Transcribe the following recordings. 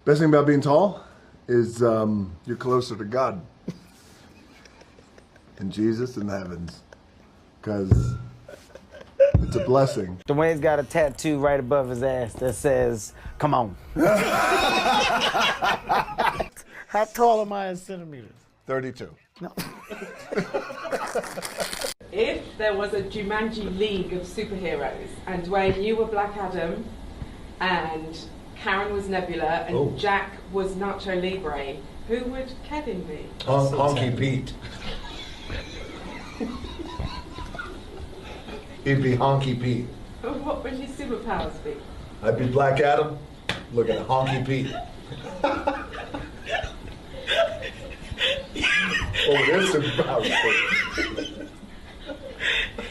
Best thing about being tall is you're closer to God and Jesus in the heavens, because it's a blessing. Dwayne's got a tattoo right above his ass that says, "Come on." How tall am I in centimeters? 32. No. If there was a Jumanji League of superheroes, and Dwayne, you were Black Adam, and Karen was Nebula, and Jack was Nacho Libre, who would Kevin be? Honky Pete. He'd be Honky Pete. What would your superpowers be? I'd be Black Adam, looking at Honky Pete. Oh, there's some powers.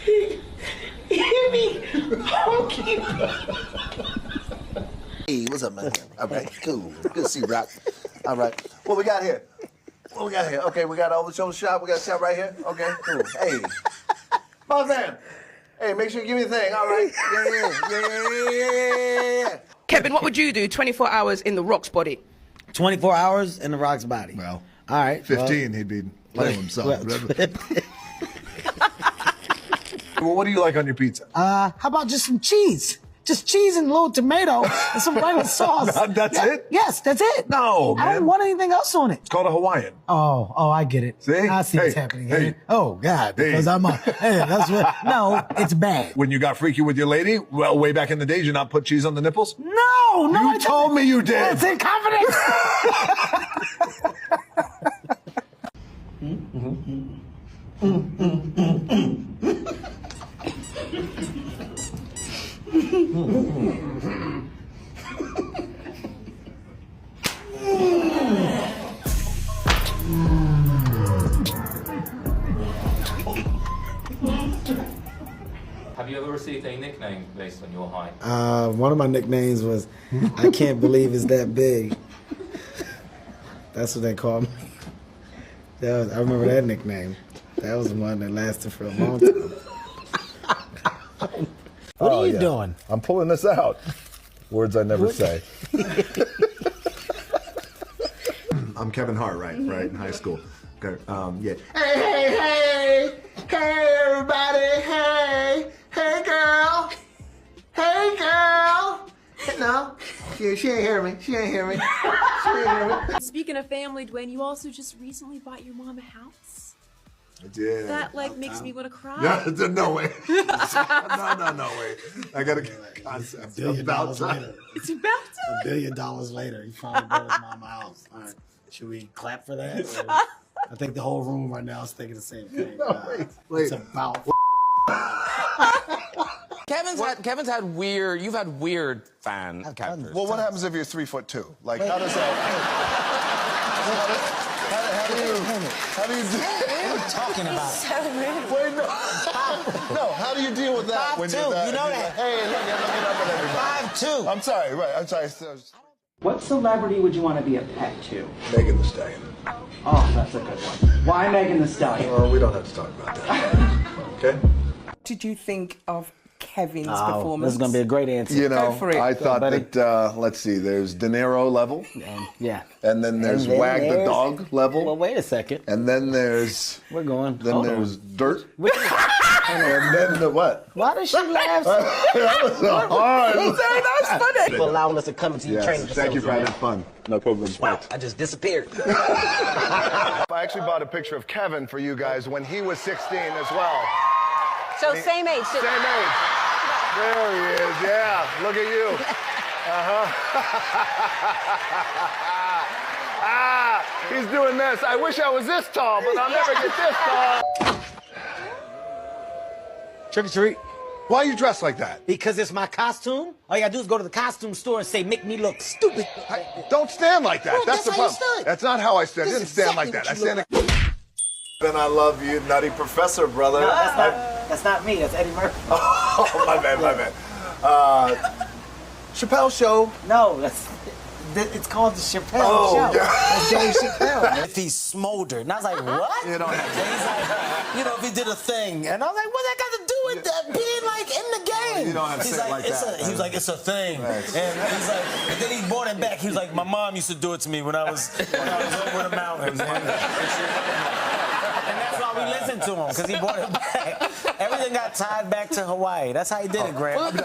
He'd be Honky Pete. Hey, what's up, man? All right, cool. Good to see you, Rock. All right. What we got here? What we got here? Okay, we got over the shoulder shot. We got a shot right here. Okay, cool. Hey. Mother. Hey, make sure you give me a thing. All right. Yeah. Kevin, what would you do 24 hours in The Rock's body? 24 hours in The Rock's body. Well, all right. 15, he'd be playing himself. Well, what do you like on your pizza? How about just some cheese? Just cheese and a little tomato and some regular sauce. That's it? Yes, that's it. No, man. I don't want anything else on it. It's called a Hawaiian. Oh, I get it. See? I see what's happening here. Hey. Oh, God, because I'm a, hey, that's what, no, it's bad. When you got freaky with your lady, well, way back in the days, you not put cheese on the nipples? No, You told me you did. It's in confidence. Have you ever received a nickname based on your height? One of my nicknames was, I can't believe it's that big. That's what they called me. I remember that nickname. That was the one that lasted for a long time. What are you doing? I'm pulling this out. Words I never say. I'm Kevin Hart, right, in high school. Okay, yeah. Hey, everybody. Hey, girl. No, she ain't hear me. She ain't hear me. Speaking of family, Dwayne, you also just recently bought your mom a house. Yeah. That makes me want to cry. Yeah, no way. no way. I got a concept. $1 billion later. It's about $1 billion later, he finally bought his mom a house. All right, should we clap for that? Or, I think the whole room right now is thinking the same thing. Wait. It's about. Kevin's had weird. You've had weird fan characters. Well, what happens if you're 3'2"? Like, how does that? How do you do? What are you talking about? Wait, no. No, how do you deal with that? 5'2", you know that. Hey, look it up at everybody. 5'2". I'm sorry, right, I'm sorry. What celebrity would you want to be a pet to? Megan Thee Stallion. Oh, that's a good one. Why Megan Thee Stallion? Well, we don't have to talk about that. Okay? What did you think of Kevin's This performance? is going to be a great answer. You know, for it. I thought buddy. that, let's see, there's De Niro level, Yeah. and then there's And then Wag the there's- Dog level, Well, wait a second. and then there's, We're going. then Hold there's on. Dirt, Which- and then the what? Why does she laugh? That was so hard. That's funny. For allowing us to come into your training Yes, thank you for having fun. No problem. Wow, I just disappeared. I actually bought a picture of Kevin for you guys when he was 16 as well. So same age. Same age. There he is, yeah. Look at you. He's doing this. I wish I was this tall, but I'll never get this tall. Trick or treat. Why are you dressed like that? Because it's my costume. All you gotta do is go to the costume store and say, make me look stupid. Don't stand like that. Well, that's the that's how you problem. stood. That's not how I stand. I This didn't is stand like exactly that. I what you stand. Then I love you, Nutty Professor, brother. No, that's not me. That's Eddie Murphy. Oh, my bad. Chappelle Show. No, it's called the Chappelle Oh, Show. yeah. That's Dave Chappelle. If he smoldered. And I was like, what? You don't have to. He's like, if he did a thing. And I was like, what's that got to do with that being like like in the game. You don't have to He's say it like that. He was like, it's a thing. Right. And he's like, and then he brought it back. He was like, my mom used to do it to me when I was over the mountains. And that's why we listened to him, because he brought it back. Everything got tied back to Hawaii. That's how he did it, Graham.